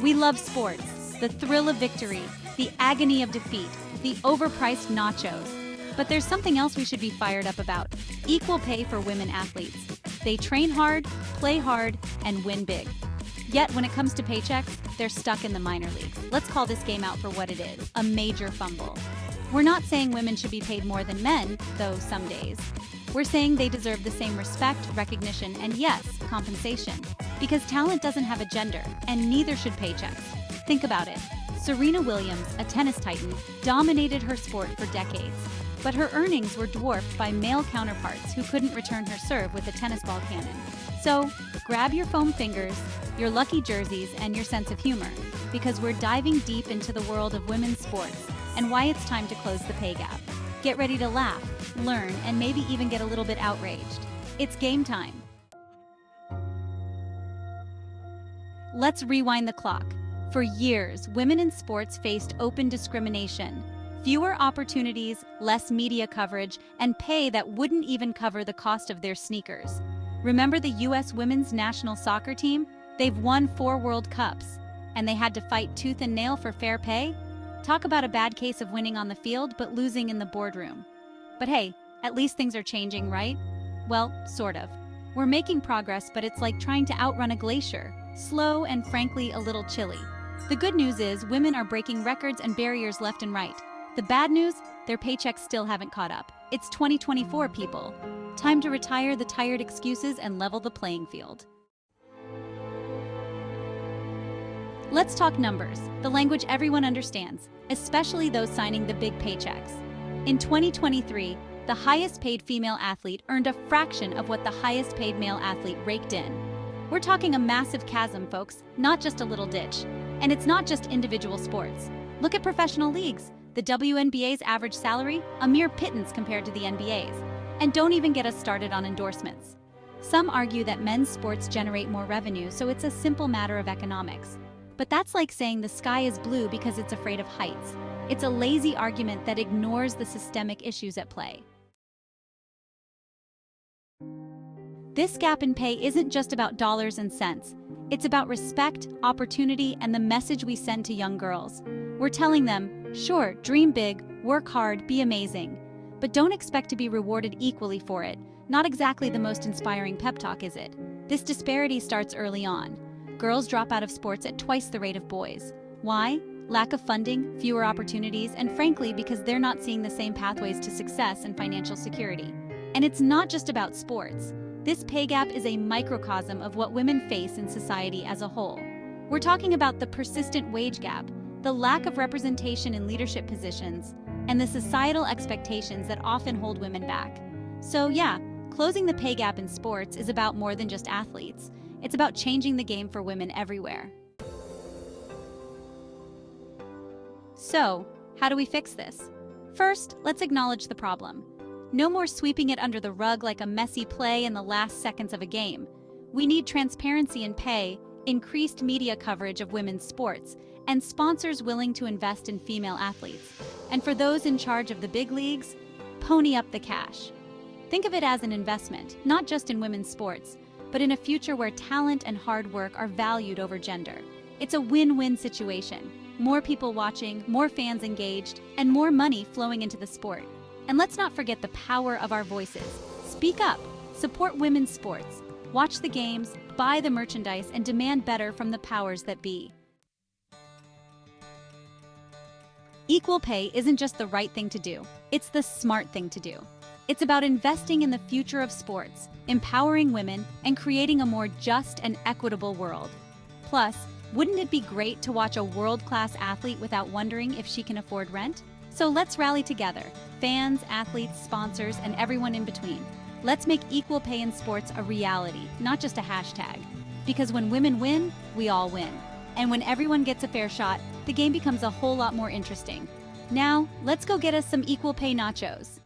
We love sports, the thrill of victory, the agony of defeat, the overpriced nachos. But there's something else we should be fired up about: equal pay for women athletes. They train hard, play hard, and win big. Yet when it comes to paychecks, they're stuck in the minor leagues. Let's call this game out for what it is: a major fumble. We're not saying women should be paid more than men, though some days. We're saying they deserve the same respect, recognition, and yes, compensation. Because talent doesn't have a gender, and neither should paychecks. Think about it. Serena Williams, a tennis titan, dominated her sport for decades. But her earnings were dwarfed by male counterparts who couldn't return her serve with a tennis ball cannon. So, grab your foam fingers, your lucky jerseys, and your sense of humor, because we're diving deep into the world of women's sports and why it's time to close the pay gap. Get ready to laugh, learn, and maybe even get a little bit outraged. It's game time. Let's rewind the clock. For years, women in sports faced open discrimination. Fewer opportunities, less media coverage, and pay that wouldn't even cover the cost of their sneakers. Remember the U.S. women's national soccer team? They've won 4 World Cups, and they had to fight tooth and nail for fair pay? Talk about a bad case of winning on the field but losing in the boardroom. But hey, at least things are changing, right? Well, sort of. We're making progress, but it's like trying to outrun a glacier. Slow and frankly a little chilly. The good news is women are breaking records and barriers left and right. The bad news? Their paychecks still haven't caught up. It's 2024, people. Time to retire the tired excuses and level the playing field. Let's talk numbers, the language everyone understands, especially those signing the big paychecks. In 2023, the highest paid female athlete earned a fraction of what the highest paid male athlete raked in. We're talking a massive chasm, folks, not just a little ditch. And it's not just individual sports. Look at professional leagues. The WNBA's average salary, a mere pittance compared to the NBA's. And don't even get us started on endorsements. Some argue that men's sports generate more revenue, so it's a simple matter of economics. But that's like saying the sky is blue because it's afraid of heights. It's a lazy argument that ignores the systemic issues at play. This gap in pay isn't just about dollars and cents. It's about respect, opportunity, and the message we send to young girls. We're telling them, sure, dream big, work hard, be amazing. But don't expect to be rewarded equally for it. Not exactly the most inspiring pep talk, is it? This disparity starts early on. Girls drop out of sports at twice the rate of boys. Why? Lack of funding, fewer opportunities, and frankly, because they're not seeing the same pathways to success and financial security. And it's not just about sports. This pay gap is a microcosm of what women face in society as a whole. We're talking about the persistent wage gap, the lack of representation in leadership positions, and the societal expectations that often hold women back. So yeah, closing the pay gap in sports is about more than just athletes. It's about changing the game for women everywhere. So, how do we fix this? First, let's acknowledge the problem. No more sweeping it under the rug like a messy play in the last seconds of a game. We need transparency in pay, increased media coverage of women's sports, and sponsors willing to invest in female athletes. And for those in charge of the big leagues, pony up the cash. Think of it as an investment, not just in women's sports, but in a future where talent and hard work are valued over gender. It's a win-win situation. More people watching, more fans engaged, and more money flowing into the sport. And let's not forget the power of our voices. Speak up, support women's sports, watch the games, buy the merchandise, and demand better from the powers that be. Equal pay isn't just the right thing to do, it's the smart thing to do. It's about investing in the future of sports, empowering women, and creating a more just and equitable world. Plus, wouldn't it be great to watch a world-class athlete without wondering if she can afford rent? So let's rally together, fans, athletes, sponsors, and everyone in between. Let's make equal pay in sports a reality, not just a hashtag. Because when women win, we all win. And when everyone gets a fair shot, the game becomes a whole lot more interesting. Now, let's go get us some equal pay nachos.